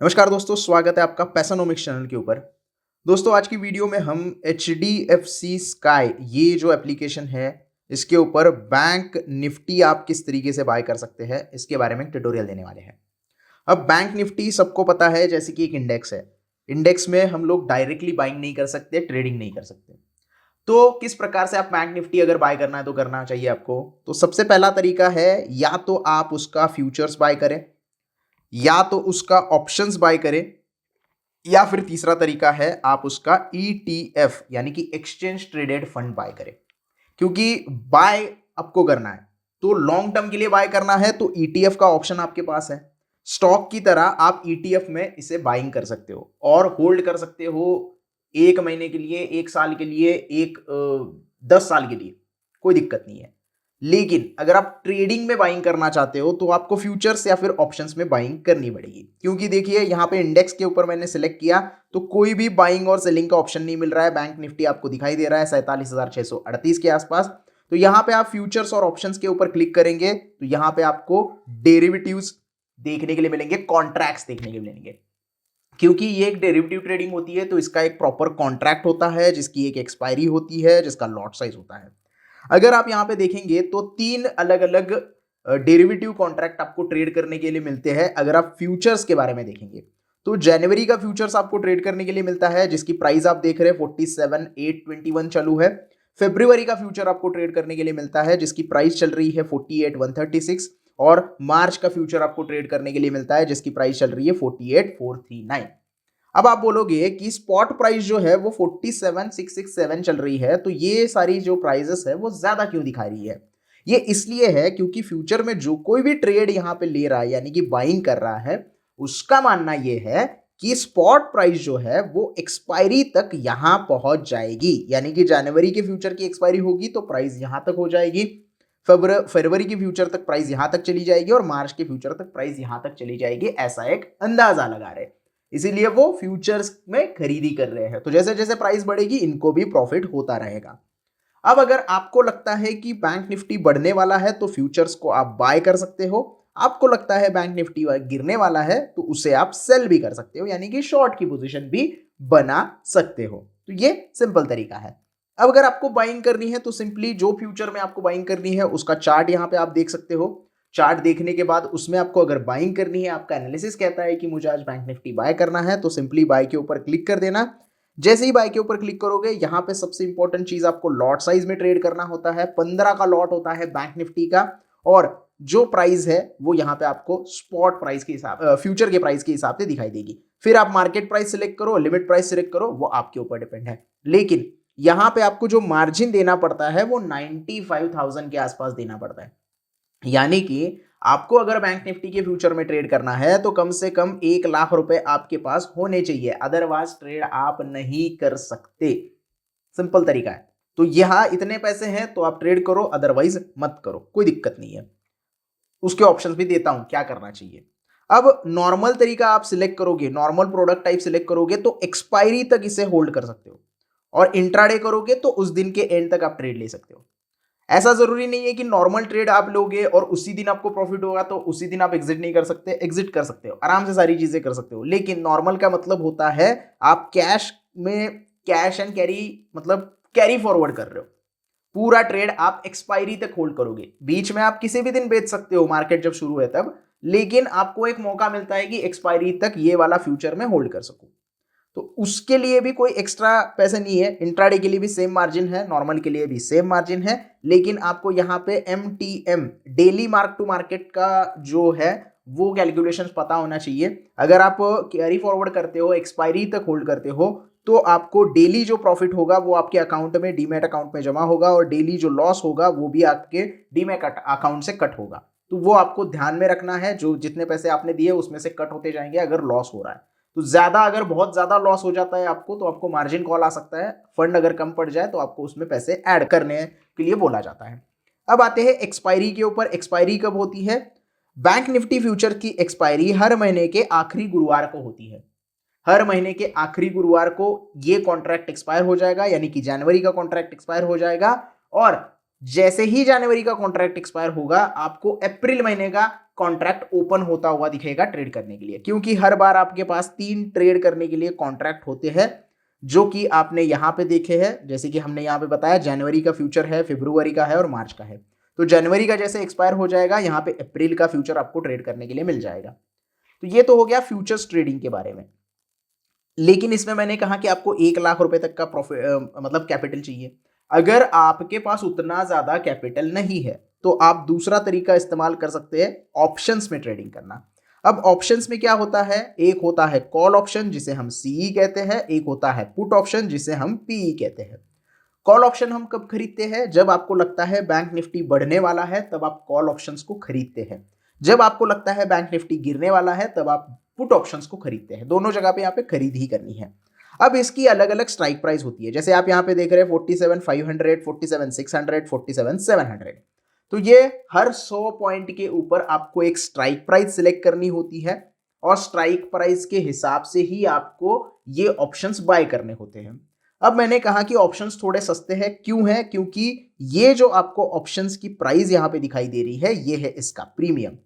नमस्कार दोस्तों, स्वागत है आपका पैसानोमिक्स चैनल के ऊपर। दोस्तों, आज की वीडियो में हम एचडीएफसी स्काई ये जो एप्लीकेशन है, इसके ऊपर बैंक निफ्टी आप किस तरीके से बाय कर सकते हैं, इसके बारे में ट्यूटोरियल देने वाले हैं। अब बैंक निफ्टी सबको पता है जैसे कि एक इंडेक्स है। इंडेक्स में हम लोग डायरेक्टली बाइंग नहीं कर सकते, ट्रेडिंग नहीं कर सकते। तो किस प्रकार से आप बैंक निफ्टी अगर बाय करना है तो करना चाहिए आपको। तो सबसे पहला तरीका है, या तो आप उसका फ्यूचर्स बाय करें, या तो उसका ऑप्शंस बाय करें, या फिर तीसरा तरीका है आप उसका ईटीएफ यानी कि एक्सचेंज ट्रेडेड फंड बाय करें। क्योंकि बाय आपको करना है तो लॉन्ग टर्म के लिए बाय करना है तो ईटीएफ का ऑप्शन आपके पास है। स्टॉक की तरह आप ईटीएफ में इसे बाइंग कर सकते हो और होल्ड कर सकते हो 1 महीने के लिए, 1 साल के लिए, 10 साल के लिए, कोई दिक्कत नहीं है। लेकिन अगर आप ट्रेडिंग में बाइंग करना चाहते हो तो आपको फ्यूचर्स या फिर ऑप्शंस में बाइंग करनी पड़ेगी। क्योंकि देखिए यहाँ पे इंडेक्स के ऊपर मैंने सिलेक्ट किया तो कोई भी बाइंग और सेलिंग का ऑप्शन नहीं मिल रहा है। बैंक निफ्टी आपको दिखाई दे रहा है 47,638 के आसपास। तो यहाँ पे आप फ्यूचर्स और ऑप्शंस के ऊपर क्लिक करेंगे तो यहाँ पे आपको डेरिवेटिव्स देखने के लिए मिलेंगे, कॉन्ट्रैक्ट्स देखने के लिए मिलेंगे। क्योंकि ये एक डेरिवेटिव ट्रेडिंग होती है तो इसका एक प्रॉपर कॉन्ट्रैक्ट होता है जिसकी एक एक्सपायरी होती है, जिसका लॉट साइज होता है। अगर आप यहां पे देखेंगे तो 3 अलग अलग डेरिवेटिव कॉन्ट्रैक्ट आपको ट्रेड करने के लिए मिलते हैं। अगर आप फ्यूचर्स के बारे में देखेंगे तो जनवरी का फ्यूचर्स आपको ट्रेड करने के लिए मिलता है जिसकी प्राइस आप देख रहे हैं 47,821 चालू है। फरवरी का फ्यूचर आपको ट्रेड करने के लिए मिलता है जिसकी प्राइस चल रही है 48,136। और मार्च का फ्यूचर आपको ट्रेड करने के लिए मिलता है जिसकी प्राइस चल रही है 48,439। अब आप बोलोगे कि स्पॉट प्राइस जो है वो 47,667 चल रही है, तो ये सारी जो प्राइजेस है वो ज्यादा क्यों दिखा रही है। ये इसलिए है क्योंकि फ्यूचर में जो कोई भी ट्रेड यहां पे ले रहा है यानी कि बाइंग कर रहा है, उसका मानना ये है कि स्पॉट प्राइस जो है वो एक्सपायरी तक यहां पहुंच जाएगी। यानी कि जनवरी के फ्यूचर की एक्सपायरी होगी तो प्राइस यहां तक हो जाएगी, फरवरी की फ्यूचर तक प्राइस यहां तक चली जाएगी और मार्च के फ्यूचर तक प्राइस यहां तक चली जाएगी। ऐसा एक अंदाजा लगा रहे, इसीलिए वो फ्यूचर्स में खरीदी कर रहे हैं। तो जैसे जैसे प्राइस बढ़ेगी इनको भी प्रॉफिट होता रहेगा। अब अगर आपको लगता है कि बैंक निफ्टी बढ़ने वाला है तो फ्यूचर्स को आप बाय कर सकते हो। आपको लगता है बैंक निफ्टी गिरने वाला है तो उसे आप सेल भी कर सकते हो, यानी कि शॉर्ट की पोजीशन भी बना सकते हो। तो ये सिंपल तरीका है। अब अगर आपको बाइंग करनी है तो सिंपली जो फ्यूचर में आपको बाइंग करनी है उसका चार्ट यहां पे आप देख सकते हो। चार्ट देखने के बाद उसमें आपको अगर बाइंग करनी है, आपका एनालिसिस कहता है कि मुझे आज बैंक निफ्टी बाय करना है, तो सिंपली बाय के ऊपर क्लिक कर देना। जैसे ही बाय के ऊपर क्लिक करोगे यहाँ पे सबसे इंपॉर्टेंट चीज आपको लॉट साइज में ट्रेड करना होता है। 15 का लॉट होता है बैंक निफ्टी का और जो प्राइस है वो यहाँ पे आपको स्पॉट प्राइस के हिसाब फ्यूचर के प्राइस के हिसाब से दिखाई देगी। फिर आप मार्केट प्राइस सिलेक्ट करो, लिमिट प्राइस सिलेक्ट करो, वो आपके ऊपर डिपेंड है। लेकिन यहाँ पे आपको जो मार्जिन देना पड़ता है वो 95,000 के आसपास देना पड़ता है। यानी कि आपको अगर बैंक निफ्टी के फ्यूचर में ट्रेड करना है तो कम से कम 1 लाख रुपए आपके पास होने चाहिए, अदरवाइज ट्रेड आप नहीं कर सकते। सिंपल तरीका है। तो यहां इतने पैसे हैं तो आप ट्रेड करो, अदरवाइज मत करो, कोई दिक्कत नहीं है। उसके ऑप्शंस भी देता हूं क्या करना चाहिए। अब नॉर्मल तरीका आप सिलेक्ट करोगे, नॉर्मल प्रोडक्ट टाइप सिलेक्ट करोगे तो एक्सपायरी तक इसे होल्ड कर सकते हो और इंट्राडे करोगे तो उस दिन के एंड तक आप ट्रेड ले सकते हो। ऐसा जरूरी नहीं है कि नॉर्मल ट्रेड आप लोगे और उसी दिन आपको प्रॉफिट होगा तो उसी दिन आप एग्जिट नहीं कर सकते। एग्जिट कर सकते हो, आराम से सारी चीजें कर सकते हो। लेकिन नॉर्मल का मतलब होता है आप कैश में कैश एंड कैरी मतलब कैरी फॉरवर्ड कर रहे हो। पूरा ट्रेड आप एक्सपायरी तक होल्ड करोगे। बीच में आप किसी भी दिन बेच सकते हो, मार्केट जब शुरू है तब, लेकिन आपको एक मौका मिलता है कि एक्सपायरी तक ये वाला फ्यूचर में होल्ड कर सको। तो उसके लिए भी कोई एक्स्ट्रा पैसे नहीं है। इंट्राडे के लिए भी सेम मार्जिन है, नॉर्मल के लिए भी सेम मार्जिन है। लेकिन आपको यहाँ पे MTM daily mark to market का जो है वो कैलकुलेशंस पता होना चाहिए। अगर आप कैरी फॉरवर्ड करते हो, एक्सपायरी तक होल्ड करते हो, तो आपको डेली जो प्रॉफिट होगा वो आपके अकाउंट में, डीमैट अकाउंट में जमा होगा और डेली जो लॉस होगा वो भी आपके डीमैट अकाउंट से कट होगा। तो वो आपको ध्यान में रखना है, जो जितने पैसे आपने दिए उसमें से कट होते जाएंगे अगर लॉस हो रहा है। तो ज्यादा अगर बहुत ज्यादा लॉस हो जाता है आपको तो आपको मार्जिन कॉल आ सकता है। फंड अगर कम पड़ जाए तो आपको उसमें पैसे ऐड करने के लिए बोला जाता है। अब आते हैं एक्सपायरी के ऊपर। एक्सपायरी कब होती है? बैंक निफ्टी फ्यूचर की एक्सपायरी हर महीने के आखिरी गुरुवार को होती है। हर महीने के आखिरी गुरुवार को ये कॉन्ट्रैक्ट एक्सपायर हो जाएगा, यानी कि जनवरी का कॉन्ट्रैक्ट एक्सपायर हो जाएगा। और जैसे ही जनवरी का कॉन्ट्रैक्ट एक्सपायर होगा आपको अप्रैल महीने का कॉन्ट्रैक्ट ओपन होता हुआ दिखेगा ट्रेड करने के लिए, क्योंकि हर बार आपके पास 3 ट्रेड करने के लिए कॉन्ट्रैक्ट होते हैं, जो कि आपने यहाँ पे देखे हैं। जैसे कि हमने यहाँ पे बताया जनवरी का फ्यूचर है, फरवरी का है और मार्च का है। तो जनवरी का जैसे एक्सपायर हो जाएगा, यहाँ पे अप्रैल का फ्यूचर आपको ट्रेड करने के लिए मिल जाएगा। तो ये तो हो गया फ्यूचर्स ट्रेडिंग के बारे में। लेकिन इसमें मैंने कहा कि आपको 1 लाख रुपए तक का प्रॉफिट मतलब कैपिटल चाहिए। अगर आपके पास उतना ज्यादा कैपिटल नहीं है तो आप दूसरा तरीका इस्तेमाल कर सकते हैं, ऑप्शंस में ट्रेडिंग करना। अब ऑप्शंस में क्या होता है, एक होता है कॉल ऑप्शन जिसे हम सीई कहते हैं, एक होता है पुट ऑप्शन जिसे हम पीई कहते हैं। कॉल ऑप्शन हम कब खरीदते हैं, जब आपको लगता है बैंक निफ्टी बढ़ने वाला है तब आप कॉल ऑप्शंस को खरीदते हैं। जब आपको लगता है बैंक निफ्टी गिरने वाला है तब आप पुट ऑप्शंस को खरीदते हैं। दोनों जगह पे यहाँ पे खरीद ही करनी है। अब इसकी अलग अलग स्ट्राइक प्राइस होती है, जैसे आप यहाँ पे देख रहे हैं 47,500, 47,600, 47,700। तो ये हर 100 पॉइंट के ऊपर आपको एक स्ट्राइक प्राइस सिलेक्ट करनी होती है और स्ट्राइक प्राइस के हिसाब से ही आपको ये ऑप्शंस बाय करने होते हैं। अब मैंने कहा कि ऑप्शंस थोड़े सस्ते हैं, क्यों है, क्योंकि ये जो आपको ऑप्शंस की प्राइस यहाँ पे दिखाई दे रही है ये है इसका प्रीमियम।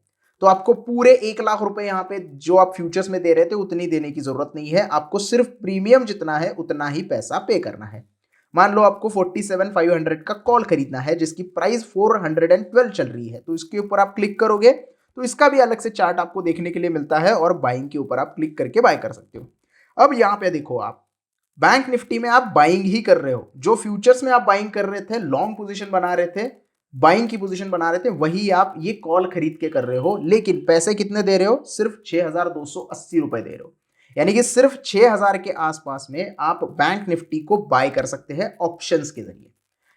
तो आपको पूरे 1 लाख रुपए यहाँ पे जो आप फ्यूचर्स में दे रहे थे उतनी देने की जरूरत नहीं है, आपको सिर्फ प्रीमियम जितना है उतना ही पैसा पे करना है। मान लो आपको 47,500 का कॉल खरीदना है जिसकी प्राइस 412 चल रही है, तो इसके ऊपर आप क्लिक करोगे तो इसका भी अलग से चार्ट आपको देखने के लिए मिलता है और बाइंग के ऊपर आप क्लिक करके बाय कर सकते हो। अब यहाँ पे देखो, आप बैंक निफ्टी में आप बाइंग ही कर रहे हो, जो फ्यूचर्स में आप बाइंग कर रहे थे, लॉन्ग पोजीशन बना रहे थे, बाइंग की पोजीशन बना रहे थे, वही आप ये कॉल खरीद के कर रहे हो। लेकिन पैसे कितने दे रहे हो, सिर्फ 6,280 रुपए दे रहे हो। यानी कि सिर्फ 6,000 के आसपास में आप बैंक निफ्टी को बाय कर सकते हैं ऑप्शंस के जरिए।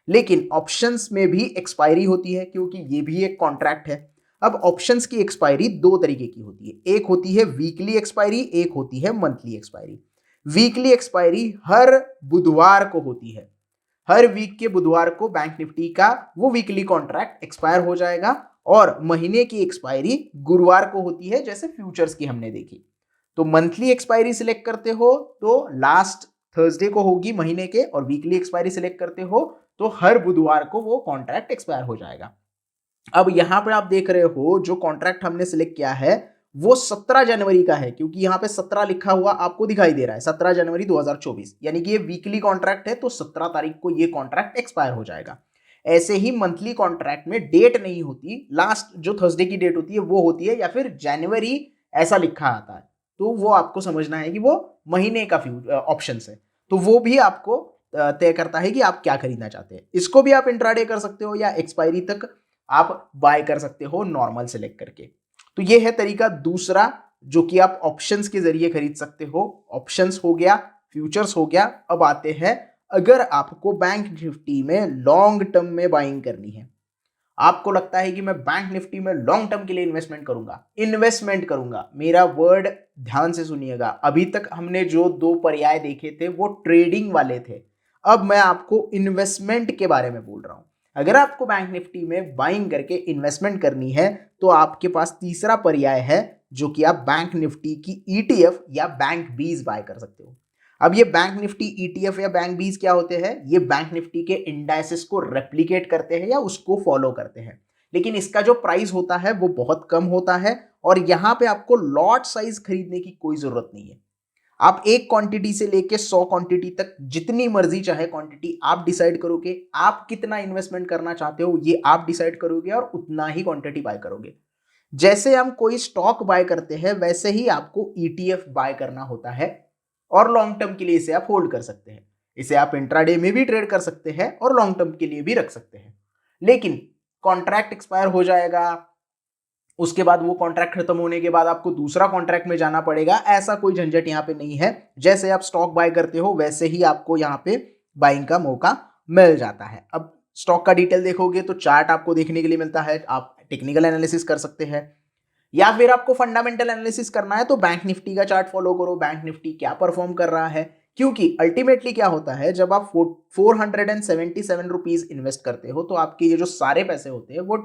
लेकिन ऑप्शंस में भी एक्सपायरी होती है, क्योंकि ये भी एक कॉन्ट्रैक्ट है। अब ऑप्शंस की एक्सपायरी 2 तरीके की होती है, एक होती है वीकली एक्सपायरी, एक होती है मंथली एक्सपायरी। वीकली एक्सपायरी हर बुधवार को होती है। हर वीक के बुधवार को बैंक निफ्टी का वो वीकली कॉन्ट्रैक्ट एक्सपायर हो जाएगा और महीने की एक्सपायरी गुरुवार को होती है, जैसे फ्यूचर्स की हमने देखी। तो मंथली एक्सपायरी सिलेक्ट करते हो तो लास्ट थर्सडे को होगी महीने के, और वीकली एक्सपायरी सिलेक्ट करते हो तो हर बुधवार को वो कॉन्ट्रैक्ट एक्सपायर हो जाएगा। अब यहां पे आप देख रहे हो जो कॉन्ट्रैक्ट हमने सिलेक्ट किया है वो 17 जनवरी का है, क्योंकि यहां पे 17 लिखा हुआ आपको दिखाई दे रहा है, 17 जनवरी 2024, यानी कि ये वीकली कॉन्ट्रैक्ट है तो 17 तारीख को ये कॉन्ट्रैक्ट एक्सपायर हो जाएगा। ऐसे ही मंथली कॉन्ट्रैक्ट में डेट नहीं होती, लास्ट जो थर्सडे की डेट होती है वो होती है, या फिर जनवरी ऐसा लिखा आता है, तो वो आपको समझना है कि वो महीने का ऑप्शन है, तो वो भी आपको तय करता है कि आप क्या खरीदना चाहते हैं। इसको भी आप इंट्राडे कर सकते हो या एक्सपायरी तक आप बाय कर सकते हो नॉर्मल सेलेक्ट करके। तो ये है तरीका दूसरा जो कि आप ऑप्शंस के जरिए खरीद सकते हो। ऑप्शंस हो गया, फ्यूचर्स हो गया। अब आते हैं, अगर आपको बैंक निफ्टी में लॉन्ग टर्म में बाइंग करनी है, आपको लगता है कि मैं बैंक निफ्टी में लॉन्ग टर्म के लिए इन्वेस्टमेंट करूंगा, मेरा वर्ड ध्यान से सुनिएगा। अभी तक हमने जो 2 पर्याय देखे थे वो ट्रेडिंग वाले थे, अब मैं आपको इन्वेस्टमेंट के बारे में बोल रहा हूं। अगर आपको बैंक निफ्टी में बाइंग करके इन्वेस्टमेंट करनी है तो आपके पास तीसरा पर्याय है, जो कि आप बैंक निफ्टी की ईटीएफ या बैंक बीज बाय कर सकते हो। अब ये बैंक निफ्टी ईटीएफ या बैंक बीज क्या होते हैं, ये बैंक निफ्टी के इंडाइसेस को रेप्लिकेट करते हैं या उसको फॉलो करते हैं, लेकिन इसका जो प्राइस होता है वो बहुत कम होता है और यहां पे आपको लॉट साइज खरीदने की कोई जरूरत नहीं है। आप एक क्वांटिटी से लेके 100 क्वांटिटी तक जितनी मर्जी चाहे क्वांटिटी आप डिसाइड करोगे, आप कितना इन्वेस्टमेंट करना चाहते हो ये आप डिसाइड करोगे और उतना ही क्वांटिटी बाय करोगे। जैसे हम कोई स्टॉक बाय करते हैं वैसे ही आपको ईटीएफ बाय करना होता है और लॉन्ग टर्म के लिए इसे आप होल्ड कर सकते हैं। इसे आप इंट्राडे में भी ट्रेड कर सकते हैं और लॉन्ग टर्म के लिए भी रख सकते हैं। लेकिन कॉन्ट्रैक्ट एक्सपायर हो जाएगा, उसके बाद वो कॉन्ट्रैक्ट खत्म होने के बाद आपको दूसरा कॉन्ट्रैक्ट में जाना पड़ेगा, ऐसा कोई झंझट यहाँ पे नहीं है। जैसे आप स्टॉक बाय करते हो वैसे ही आपको यहाँ पे बाइंग का मौका मिल जाता है। अब स्टॉक का डिटेल देखोगे तो चार्ट आपको देखने के लिए मिलता है, आप टेक्निकल एनालिसिस कर सकते हैं या फिर आपको फंडामेंटल एनालिसिस करना है तो बैंक निफ्टी का चार्ट फॉलो करो, बैंक निफ्टी क्या परफॉर्म कर रहा है। क्योंकि अल्टीमेटली क्या होता है, जब आप 477 रुपीज इन्वेस्ट करते हो तो आपके ये जो सारे पैसे होते हैं वो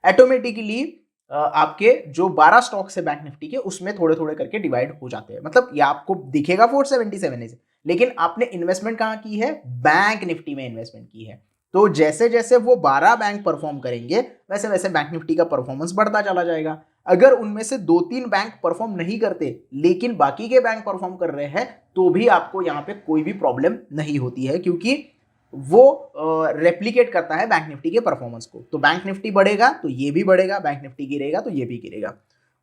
ऑटोमेटिकली आपके जो 12 स्टॉक्स है बैंक निफ्टी के उसमें थोड़े थोड़े करके डिवाइड हो जाते हैं। मतलब ये आपको दिखेगा 477 है, लेकिन आपने इन्वेस्टमेंट कहाँ की है, बैंक निफ्टी में इन्वेस्टमेंट की है। तो जैसे जैसे वो 12 बैंक परफॉर्म करेंगे वैसे वैसे बैंक निफ्टी का परफॉर्मेंस बढ़ता चला जाएगा। अगर उनमें से 2-3 बैंक परफॉर्म नहीं करते लेकिन बाकी के बैंक परफॉर्म कर रहे हैं तो भी आपको यहाँ पे कोई भी प्रॉब्लम नहीं होती है, क्योंकि वो रेप्लिकेट करता है बैंक निफ्टी के परफॉर्मेंस को। तो बैंक निफ्टी बढ़ेगा तो ये भी बढ़ेगा, बैंक निफ्टी गिरेगा तो ये भी गिरेगा।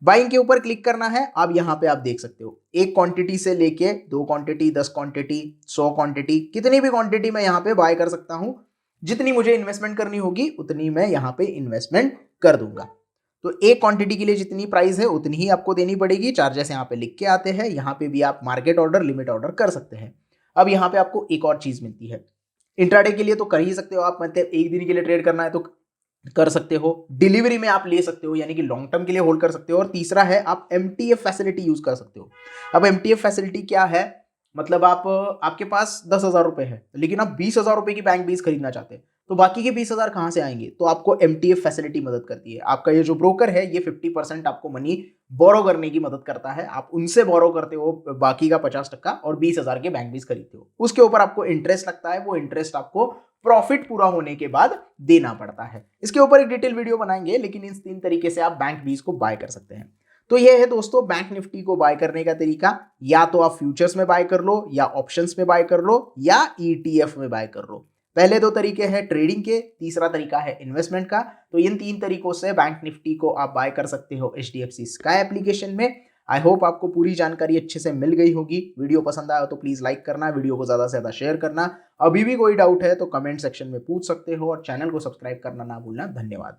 बाइंग के ऊपर क्लिक करना है। अब यहाँ पे आप देख सकते हो एक क्वांटिटी से लेके 2 क्वांटिटी, 10 क्वांटिटी, 100 क्वांटिटी, कितनी भी क्वांटिटी मैं यहाँ पे बाय कर सकता हूँ। जितनी मुझे इन्वेस्टमेंट करनी होगी उतनी मैं यहाँ पे इन्वेस्टमेंट कर दूंगा। तो एक क्वांटिटी के लिए जितनी प्राइस है उतनी ही आपको देनी पड़ेगी। चार्जेस यहाँ पे लिख के आते हैं। यहाँ पे भी आप मार्केट ऑर्डर, लिमिट ऑर्डर कर सकते हैं। अब यहाँ पे आपको एक और चीज मिलती है, इंट्राडे के लिए तो कर ही सकते हो आप, मतलब एक दिन के लिए ट्रेड करना है तो कर सकते हो। डिलीवरी में आप ले सकते हो, यानी कि लॉन्ग टर्म के लिए होल्ड कर सकते हो। और तीसरा है आप एमटीएफ फैसिलिटी यूज कर सकते हो। अब एमटीएफ फैसिलिटी क्या है, मतलब आपके पास 10,000 रुपए है लेकिन आप 20,000 रुपए की बैंक बीज खरीदना चाहते हैं, तो बाकी के 20,000 कहां से आएंगे? तो आपको एमटीएफ फैसिलिटी मदद करती है। आपका ये जो ब्रोकर है ये 50% आपको मनी बोरो करने की मदद करता है। आप उनसे बोरो करते हो बाकी का 50% और 20,000 के बैंक बीज खरीदते हो। उसके ऊपर आपको इंटरेस्ट लगता है, वो इंटरेस्ट आपको प्रॉफिट पूरा होने के बाद देना पड़ता है। इसके ऊपर एक डिटेल वीडियो बनाएंगे, लेकिन इन 3 तरीके से आप बैंक बीज को बाय कर सकते हैं। तो ये है दोस्तों बैंक निफ्टी को बाय करने का तरीका। या तो आप फ्यूचर्स में बाय कर लो, या ऑप्शंस में बाय कर लो, या ईटीएफ में बाय कर लो। पहले 2 तरीके हैं ट्रेडिंग के, तीसरा तरीका है इन्वेस्टमेंट का। तो इन 3 तरीकों से बैंक निफ्टी को आप बाय कर सकते हो एचडीएफसी स्काई एप्लीकेशन में। आई होप आपको पूरी जानकारी अच्छे से मिल गई होगी। वीडियो पसंद आया तो प्लीज लाइक करना, वीडियो को ज्यादा से ज्यादा शेयर करना। अभी भी कोई डाउट है तो कमेंट सेक्शन में पूछ सकते हो और चैनल को सब्सक्राइब करना ना भूलना। धन्यवाद।